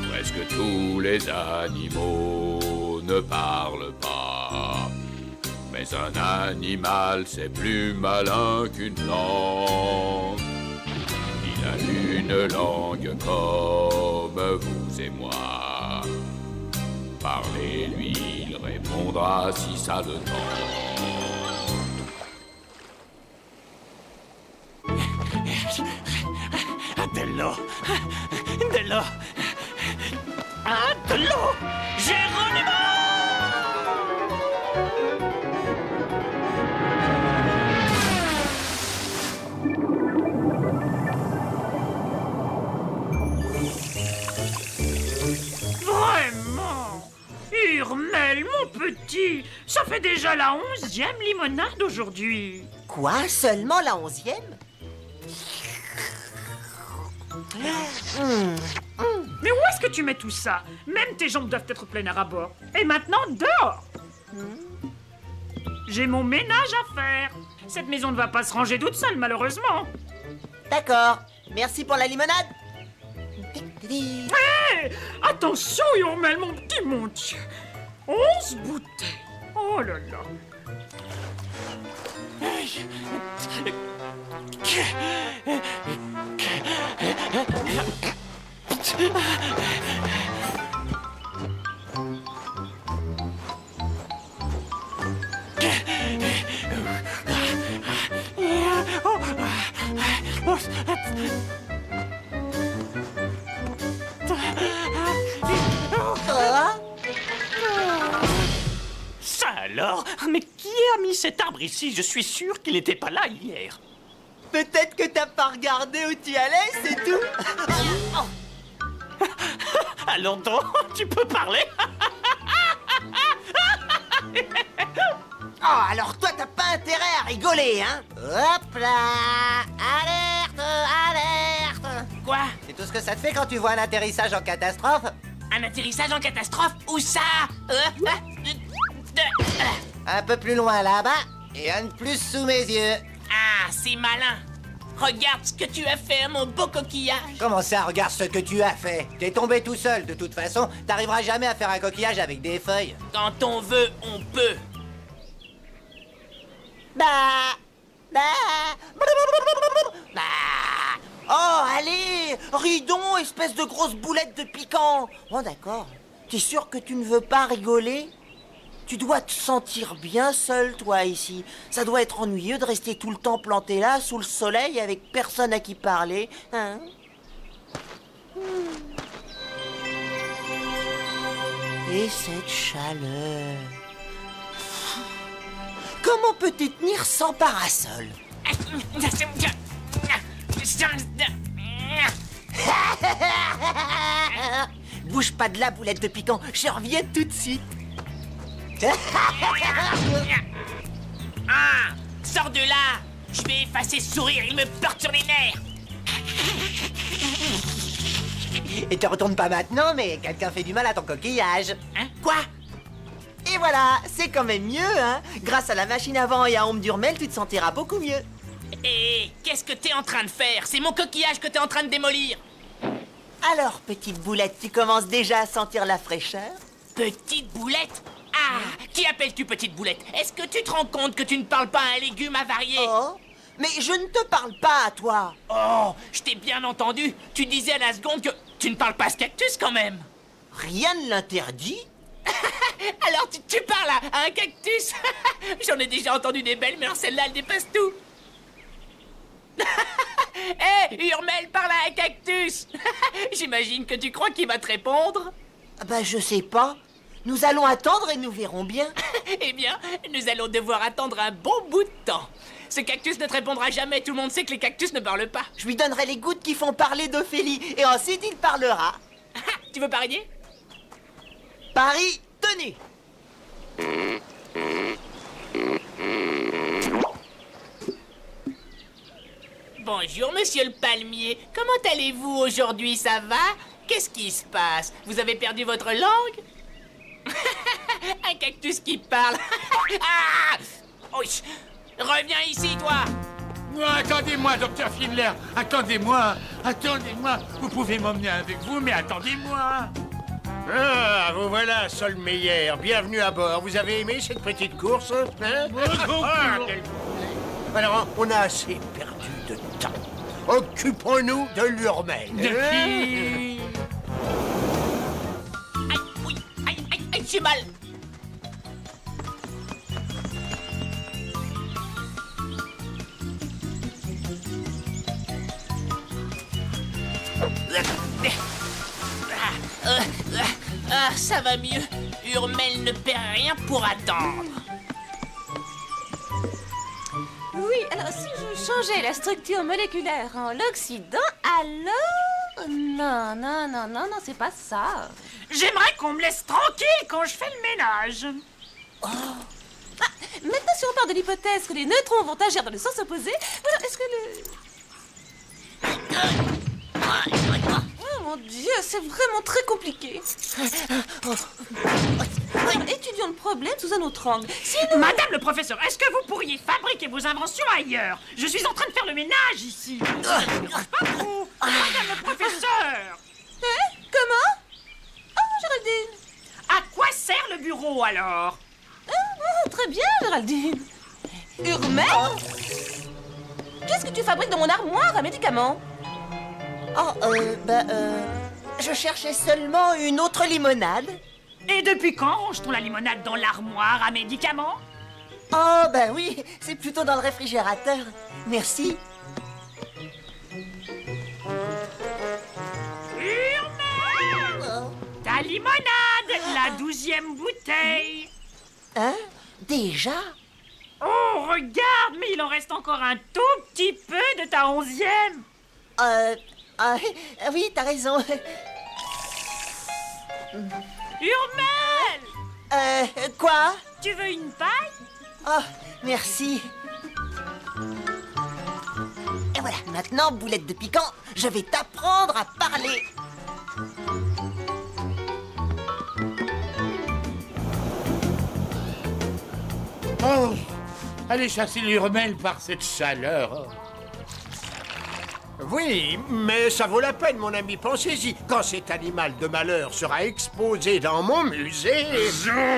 Presque tous les animaux ne parlent pas. Mais un animal, c'est plus malin qu'une langue. Il a une langue comme vous et moi. Parlez-lui, il répondra si ça le tente. De l'eau. De l'eau. Ah, de l'eau. Geronimo! Vraiment? Hurmel, mon petit, ça fait déjà la 11e limonade aujourd'hui. Quoi? Seulement la 11e? Mais où est-ce que tu mets tout ça? Même tes jambes doivent être pleines à ras-bord. Et maintenant, dehors! J'ai mon ménage à faire. Cette maison ne va pas se ranger toute seule, malheureusement. D'accord. Merci pour la limonade. Hé! Attention, Hurmel, mon petit Dieu. 11 bouteilles. Oh là là. Ça alors? Mais qui a mis cet arbre ici? Je suis sûr qu'il n'était pas là hier. Peut-être que t'as pas regardé où tu allais, c'est tout. Allons donc, tu peux parler? Oh, alors toi, t'as pas intérêt à rigoler, hein? Hop là! Alerte! Alerte! Quoi? C'est tout ce que ça te fait quand tu vois un atterrissage en catastrophe? Un atterrissage en catastrophe? Où ça? Un peu plus loin là-bas, et un de plus sous mes yeux. Ah, c'est malin. Regarde ce que tu as fait, mon beau coquillage. Comment ça, regarde ce que tu as fait? T'es tombé tout seul, de toute façon, t'arriveras jamais à faire un coquillage avec des feuilles. Quand on veut, on peut. Bah... Oh, allez! Ridon, espèce de grosse boulette de piquant! Oh, d'accord. T'es sûr que tu ne veux pas rigoler? Tu dois te sentir bien seul, toi, ici. Ça doit être ennuyeux de rester tout le temps planté là, sous le soleil, avec personne à qui parler, hein? Et cette chaleur... Comment peux-tu tenir sans parasol? Bouge pas de là, boulette de piquant, je reviens tout de suite. Ah, sors de là. Je vais effacer ce sourire, il me porte sur les nerfs. Et te retourne pas maintenant, mais quelqu'un fait du mal à ton coquillage. Hein? Quoi? Et voilà, c'est quand même mieux, hein? Grâce à la machine à vent et à ombre d'Hurmel, tu te sentiras beaucoup mieux. Hé, qu'est-ce que t'es en train de faire? C'est mon coquillage que t'es en train de démolir. Alors, petite boulette, tu commences déjà à sentir la fraîcheur? Petite boulette? Ah, qui appelles-tu petite boulette? Est-ce que tu te rends compte que tu ne parles pas à un légume avarié? Oh, mais je ne te parle pas à toi. Oh, je t'ai bien entendu. Tu disais à la seconde que tu ne parles pas à ce cactus quand même. Rien ne l'interdit. Alors tu parles à un cactus? J'en ai déjà entendu des belles, mais alors celle-là, elle dépasse tout. Hé, Hurmel parle à un cactus. J'imagine que tu crois qu'il va te répondre. Bah, je sais pas. Nous allons attendre et nous verrons bien. Eh bien, nous allons devoir attendre un bon bout de temps. Ce cactus ne te répondra jamais, tout le monde sait que les cactus ne parlent pas. Je lui donnerai les gouttes qui font parler d'Ophélie, et ensuite il parlera. Tu veux parier? Paris tenu. Bonjour, monsieur le palmier. Comment allez-vous aujourd'hui, ça va? Qu'est-ce qui se passe? Vous avez perdu votre langue? Un cactus qui parle. Ah! Oui. Reviens ici, toi. Attendez-moi, docteur Findler. Attendez-moi. Vous pouvez m'emmener avec vous, mais attendez-moi. Ah, vous voilà, Sol Meyer. Bienvenue à bord. Vous avez aimé cette petite course, hein? Alors, on a assez perdu de temps. Occupons-nous de l'Urmel. Aïe, oui. Aïe, j'ai mal. Ça va mieux. Urmel ne perd rien pour attendre. Oui, alors si je changeais la structure moléculaire en l'Occident, alors... Non, c'est pas ça. J'aimerais qu'on me laisse tranquille quand je fais le ménage. Maintenant, si on part de l'hypothèse que les neutrons vont agir dans le sens opposé, alors est-ce que le... Oh mon Dieu, c'est vraiment très compliqué. Étudions le problème sous un autre angle. Sinon... Madame le professeur, est-ce que vous pourriez fabriquer vos inventions ailleurs? Je suis en train de faire le ménage ici. Ça ne me dérange pas trop. Madame le professeur! Comment? Oh, Géraldine. À quoi sert le bureau alors? Très bien, Géraldine. Urmel? Qu'est-ce que tu fabriques dans mon armoire à médicaments? Je cherchais seulement une autre limonade. Et depuis quand range-t-on la limonade dans l'armoire à médicaments? Oh, ben oui, c'est plutôt dans le réfrigérateur. Merci. Urmel! Ta limonade, la 12e bouteille. Hein? Déjà? Oh, regarde, mais il en reste encore un tout petit peu de ta 11e. Oui, t'as raison. Urmel! Quoi? Tu veux une paille? Oh, merci. Et voilà, maintenant, boulette de piquant, je vais t'apprendre à parler. Oh, allez chasser l'Urmel par cette chaleur. Oui, mais ça vaut la peine, mon ami. Pensez-y. Quand cet animal de malheur sera exposé dans mon musée...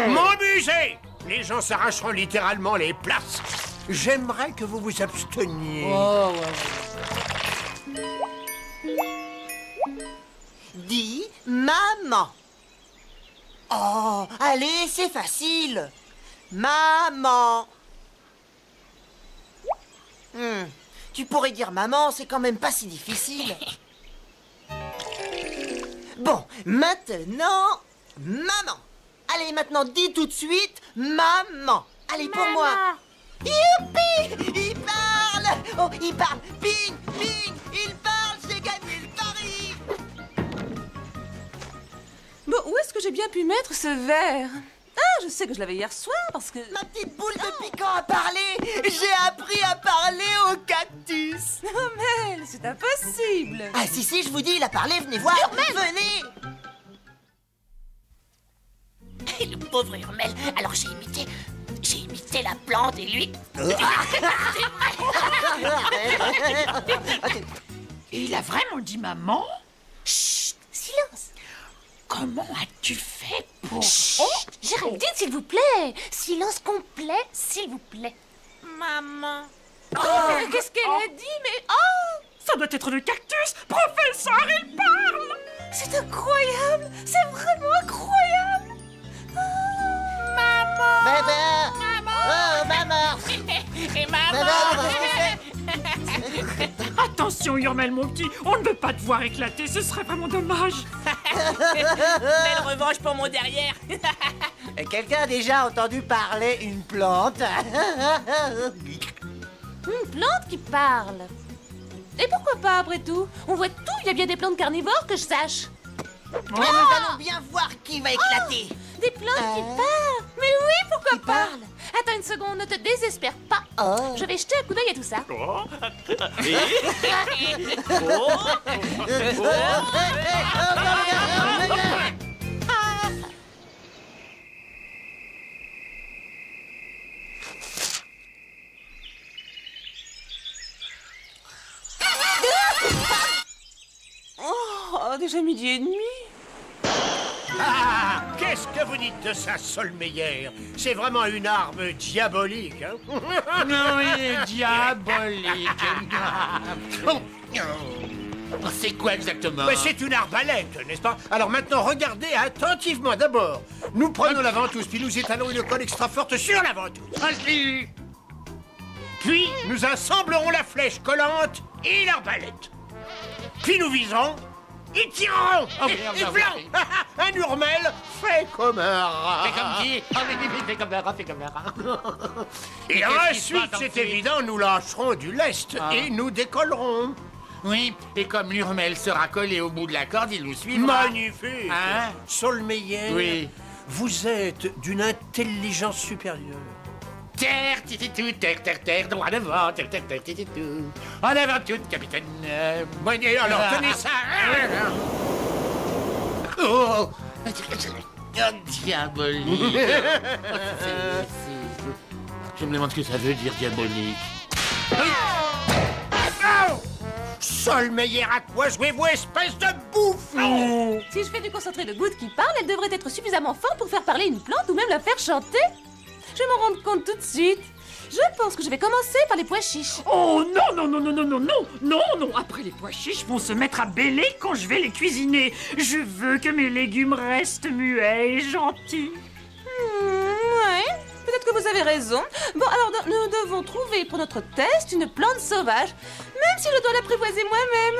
Mon musée! Les gens s'arracheront littéralement les places. J'aimerais que vous vous absteniez. Dis maman. Oh, allez, c'est facile. Maman. Tu pourrais dire maman, c'est quand même pas si difficile. Bon, maintenant, maman. Allez, maintenant, dis tout de suite maman. Allez, pour moi. Youpi! Il parle! Oh, il parle! Ping! Ping! Il parle! J'ai gagné le pari! Bon, où est-ce que j'ai bien pu mettre ce verre? Ah, je sais que je l'avais hier soir parce que... Ma petite boule de piquant a parlé! J'ai appris à parler au cactus! Oh, Mel, c'est impossible! Ah si, je vous dis, il a parlé, venez voir! Venez! Le pauvre Urmel. Alors j'ai imité la plante et lui... Il a vraiment dit maman? Chut, silence. Comment as-tu fait pour... Oh, Géraldine, s'il vous plaît! Silence complet, s'il vous plaît. Maman. Qu'est-ce qu'elle a dit? Mais oh! Ça doit être le cactus! Professeur, il parle! C'est incroyable! C'est vraiment incroyable! Maman! Oh, maman! Et maman. Attention, Urmel, mon petit, on ne veut pas te voir éclater, ce serait vraiment dommage. Belle revanche pour mon derrière. Quelqu'un a déjà entendu parler une plante? Une plante qui parle. Et pourquoi pas, après tout? On voit tout, il y a bien des plantes carnivores que je sache. Nous allons bien voir qui va éclater. Des plantes qui parlent. Mais oui, pourquoi pas? Attends une seconde, ne te désespère pas. Je vais jeter un coup d'œil à tout ça. Oh, déjà midi et demi. Ah, qu'est-ce que vous dites de ça, Solmeyer? C'est vraiment une arme diabolique, hein? Oui, diabolique. C'est quoi exactement? Mais c'est une arbalète, n'est-ce pas? Alors maintenant, regardez attentivement. D'abord, nous prenons la ventouse, puis nous étalons une colle extra forte sur la ventouse. Puis, nous assemblerons la flèche collante et l'arbalète. Puis nous viserons et tirerons. Oh, et merde, blanc. Un hurmel fait comme un rat. Fais comme qui? Fais comme un rat, fais comme un rat. Et qu'est-ce qui se ensuite, passe c'est ensuite? évident, nous lâcherons du lest et nous décollerons. Oui, et comme l'urmel sera collé au bout de la corde, il nous suivra. Magnifique. Hein? Solmeyer, Oui. vous êtes d'une intelligence supérieure. Terre, tititou, terre, terre, terre, droit devant, terre, terre, terre, tititou. En avant tout, capitaine. Bon, et alors, tenez ça. Oh, diabolique. Je me demande ce que ça veut dire, diabolique. Solmeyer, à quoi jouez-vous, espèce de bouffon? Si je fais du concentré de gouttes qui parle, elle devrait être suffisamment forte pour faire parler une plante ou même la faire chanter. Je vais m'en rendre compte tout de suite. Je pense que je vais commencer par les pois chiches. Oh non, non, non, non, non, non, non, non, non. Après, les pois chiches vont se mettre à bêler quand je vais les cuisiner. Je veux que mes légumes restent muets et gentils. Ouais, peut-être que vous avez raison. Bon, alors nous devons trouver pour notre test une plante sauvage, même si je dois l'apprivoiser moi-même.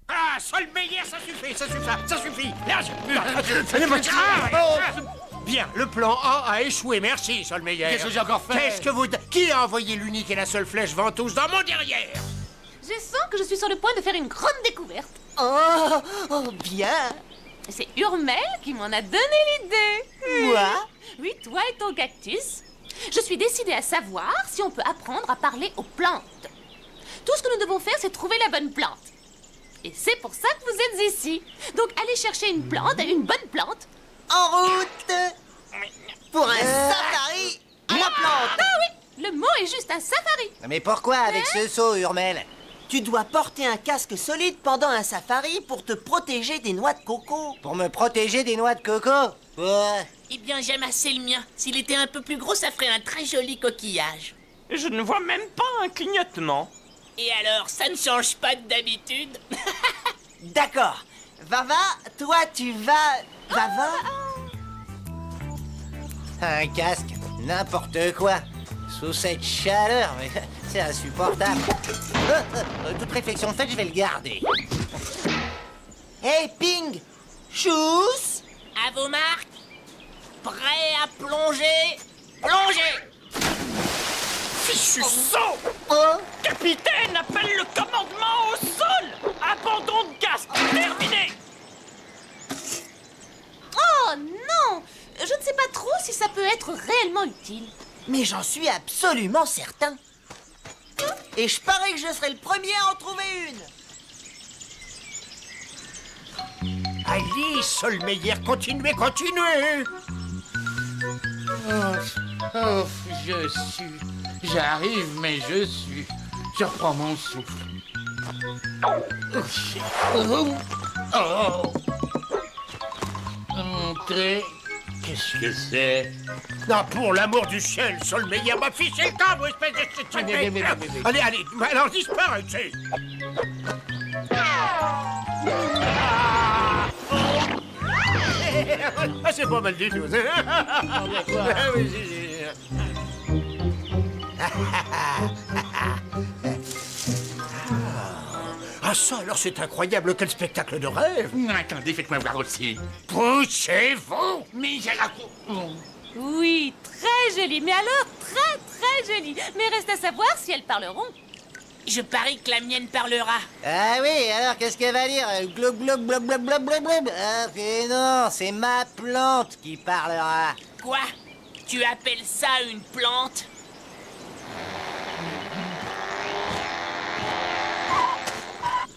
Ah, Solmeyer, ça suffit, ça suffit, ça suffit. Bien, le plan A échoué, merci, Solmeyer. Qu'est-ce que j'ai encore fait? Qu'est-ce que vous... Qui a envoyé l'unique et la seule flèche ventouse dans mon derrière? Je sens que je suis sur le point de faire une grande découverte. Oh, bien. C'est Hurmel qui m'en a donné l'idée. Moi? Oui, toi et ton cactus. Je suis décidée à savoir si on peut apprendre à parler aux plantes. Tout ce que nous devons faire, c'est trouver la bonne plante. Et c'est pour ça que vous êtes ici. Donc allez chercher une plante, une bonne plante. En route pour un safari à la plante. Ah oui, le mot est juste un safari. Mais pourquoi avec ce saut, Hurmel? Tu dois porter un casque solide pendant un safari pour te protéger des noix de coco. Pour me protéger des noix de coco? Ouais. Eh bien, j'aime assez le mien. S'il était un peu plus gros, ça ferait un très joli coquillage. Je ne vois même pas un clignotement. Et alors, ça ne change pas d'habitude? D'accord. Vava, toi tu vas... Vava? Un casque, n'importe quoi. Sous cette chaleur, mais c'est insupportable. Toute réflexion faite, je vais le garder. Hey, Ping! Chousse! À vos marques. Prêt à plonger? Plongez! Fichu saut! Oh! Capitaine, appelle le commandement au sol! Abandon de casque, terminé! Oh non! Je ne sais pas trop si ça peut être réellement utile. Mais j'en suis absolument certain. Et je parie que je serai le premier à en trouver une. Allez, Solmeyer, continuez, continuez. Oh, je suis. J'arrive, mais je suis. Je reprends mon souffle. Oh. Entrer. Qu'est-ce que c'est? Non, pour l'amour du ciel, Solmeyer, m'a fiché le camp, vous espèce de... Mais. Allez, allez, alors disparaissez. Ah, c'est pas mal du tout. Ah, oui, si. Ah ça, alors c'est incroyable, quel spectacle de rêve. Attendez, faites-moi voir aussi. Poussez-vous. Mais j'ai la... Oui, très joli. Mais alors, très joli. Mais reste à savoir si elles parleront. Je parie que la mienne parlera. Ah oui, alors qu'est-ce qu'elle va dire? Glob, glob, glob, glob, glob, glob, glob. Ah, mais non, c'est ma plante qui parlera. Quoi? Tu appelles ça une plante?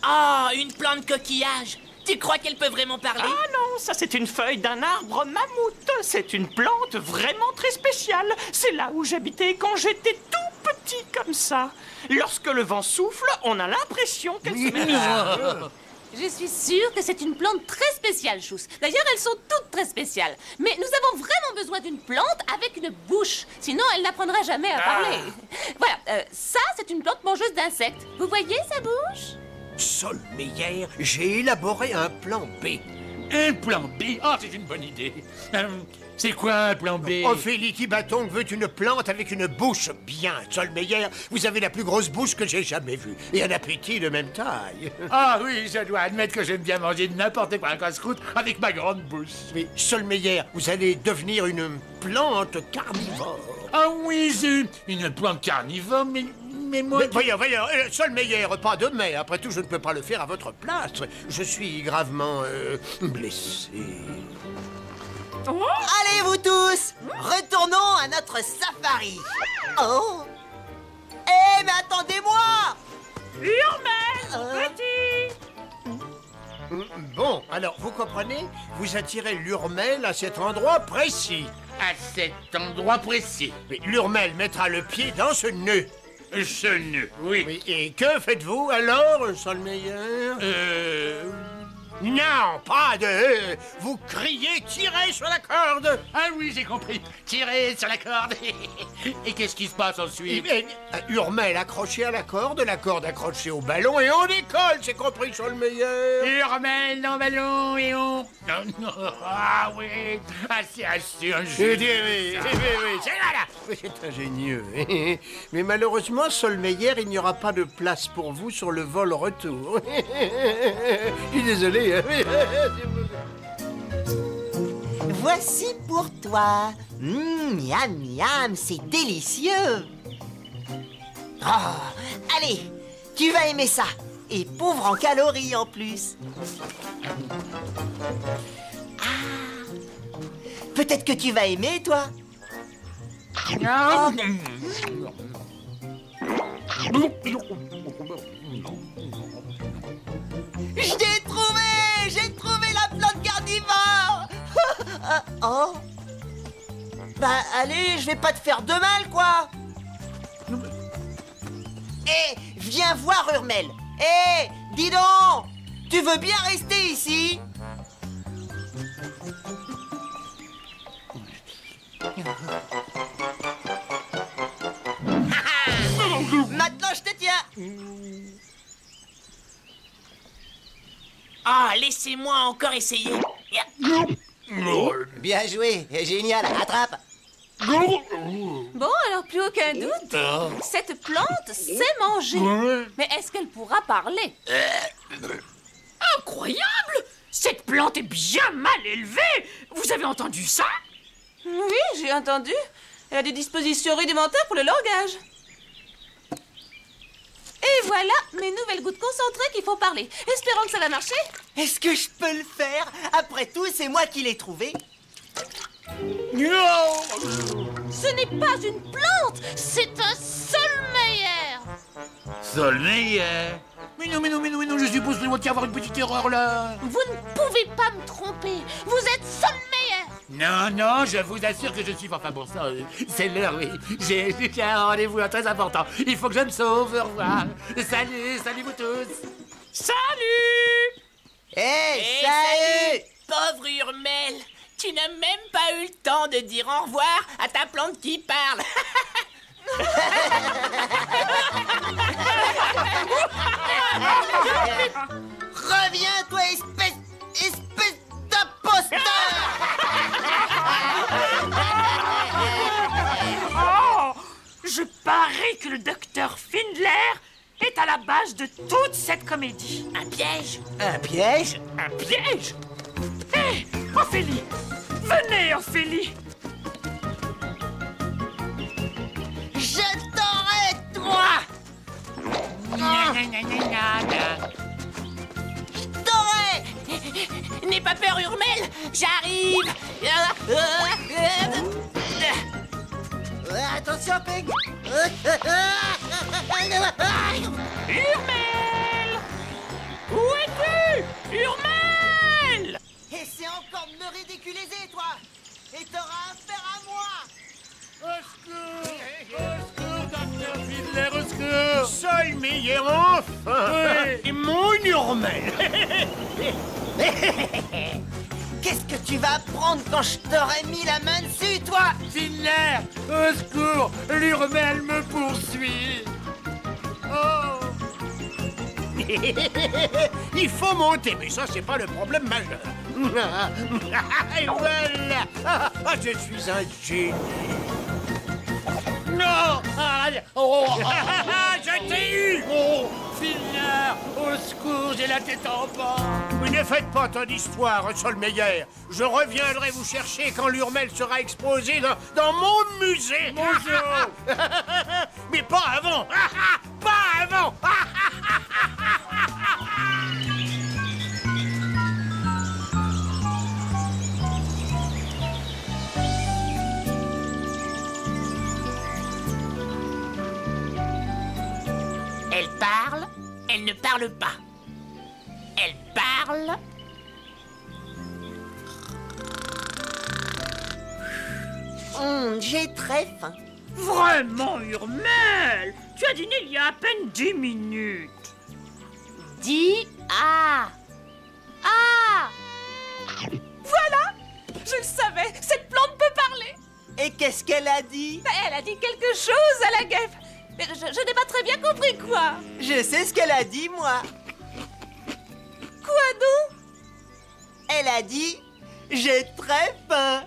Oh, une plante coquillage. Tu crois qu'elle peut vraiment parler? Ah non, ça c'est une feuille d'un arbre mammouth. C'est une plante vraiment très spéciale. C'est là où j'habitais quand j'étais tout petit comme ça. Lorsque le vent souffle, on a l'impression qu'elle se met à... Je suis sûre que c'est une plante très spéciale, Chousse. D'ailleurs, elles sont toutes très spéciales. Mais nous avons vraiment besoin d'une plante avec une bouche. Sinon, elle n'apprendra jamais à parler. Voilà, ça, c'est une plante mangeuse d'insectes. Vous voyez sa bouche? Solmeyer, j'ai élaboré un plan B. Un plan B? Ah, c'est une bonne idée. C'est quoi un plan B? Ophélie Tibaton veut une plante avec une bouche bien. Solmeyer, vous avez la plus grosse bouche que j'ai jamais vue. Et un appétit de même taille. Ah oui, je dois admettre que j'aime bien manger n'importe quoi en casse-croûte avec ma grande bouche. Mais Solmeyer, vous allez devenir une plante carnivore. Ah oui, c'est une plante carnivore, mais moi... Mais voyons, Solmeyer, pas de mais. Après tout, je ne peux pas le faire à votre place. Je suis gravement blessé. Allez, vous tous, retournons à notre safari. Oh. Eh, mais attendez-moi. Urmel, petit. Bon, alors, vous comprenez? Vous attirez l'urmel à cet endroit précis. À cet endroit précis. Mais l'urmel mettra le pied dans ce nœud. Ce nœud, oui. Oui, et que faites-vous alors, Solmeyer? Non, pas de... Vous criez, tirez sur la corde. Ah oui, j'ai compris. Tirez sur la corde. Et qu'est-ce qui se passe ensuite? Urmel accroché à la corde accrochée au ballon et on décolle, c'est compris, Solmeyer? Urmel dans le ballon et on... Ah oui, assez ingénieux. Oui, c'est ingénieux. Mais malheureusement, Solmeyer, il n'y aura pas de place pour vous sur le vol retour. Je suis désolé. Voici pour toi. Miam, miam, c'est délicieux. Oh, allez, tu vas aimer ça. Et pauvre en calories en plus. Ah, peut-être que tu vas aimer, toi. Oh. J'ai trouvé la plante carnivore. Oh. Bah allez, je vais pas te faire de mal, quoi. Eh, viens voir, Urmel. Eh, dis donc, tu veux bien rester ici? Maintenant, je te tiens. Ah, laissez-moi encore essayer. Bien joué, génial, attrape. Bon, alors plus aucun doute. Cette plante sait manger. Mais est-ce qu'elle pourra parler? Incroyable! Cette plante est bien mal élevée. Vous avez entendu ça? Oui, j'ai entendu. Elle a des dispositions rudimentaires pour le langage. Et voilà mes nouvelles gouttes concentrées qui font parler. Espérons que ça va marcher. Est-ce que je peux le faire? Après tout, c'est moi qui l'ai trouvé. Ce n'est pas une plante, c'est un Solmeyer. Solmeyer? Mais non, je suppose qu'il doit y avoir une petite erreur là. Vous ne pouvez pas me tromper. Vous êtes Solmeyer. Non, je vous assure que je suis... Enfin bon, ça, c'est l'heure, oui. J'ai un rendez-vous très important. Il faut que je me sauve. Au revoir. Salut vous tous. Salut! Hey, Eh, salut! Pauvre Urmel, tu n'as même pas eu le temps de dire au revoir à ta plante qui parle. Reviens, toi, espèce d'imposteur! Oh! Je parie que le docteur Findler est à la base de toute cette comédie. Un piège? Un piège? Un piège? Hé, Ophélie! Venez, Ophélie! Je t'aurai, toi! Je t'aurai! N'aie pas peur, Hurmel! J'arrive! Attention, Peg! Hurmel! Où es-tu? Hurmel! Essaie encore de me ridiculiser, toi! Et t'auras affaire à moi! Au secours! Au secours, docteur Fiddler, au secours! Seul meilleur enfin! Oui. Mon Hurmel! Qu'est-ce que tu vas prendre quand je t'aurai mis la main dessus, toi? Fiddler, au secours! L'Hurmel me poursuit! Oh! Il faut monter, mais ça, c'est pas le problème majeur. Et voilà! Ah, je suis un génie! Non! Oh! Je t'ai eu! Oh! Fiddler, au secours, j'ai la tête en bas! Mais ne faites pas ton histoire, Solmeyer. Je reviendrai vous chercher quand l'Hurmel sera exposé dans mon musée. Bonjour! Mais pas avant. Pas avant. Elle parle, elle ne parle pas. Elle parle. J'ai très faim. Vraiment, Hurmel! Tu as dîné il y a à peine 10 minutes. Dis ah. Ah. Voilà! Je le savais, cette plante peut parler. Et qu'est-ce qu'elle a dit? Elle a dit quelque chose à la guêpe. Mais je n'ai pas très bien compris quoi. Je sais ce qu'elle a dit, moi. Quoi donc? Elle a dit « J'ai très faim ».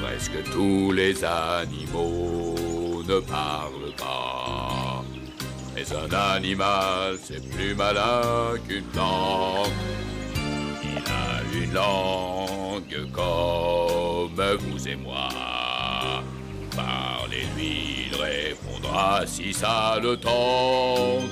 Presque tous les animaux ne parlent pas. Mais un animal, c'est plus malin qu'une plante. Il a une langue comme vous et moi. Parlez-lui, il répondra si ça le tente.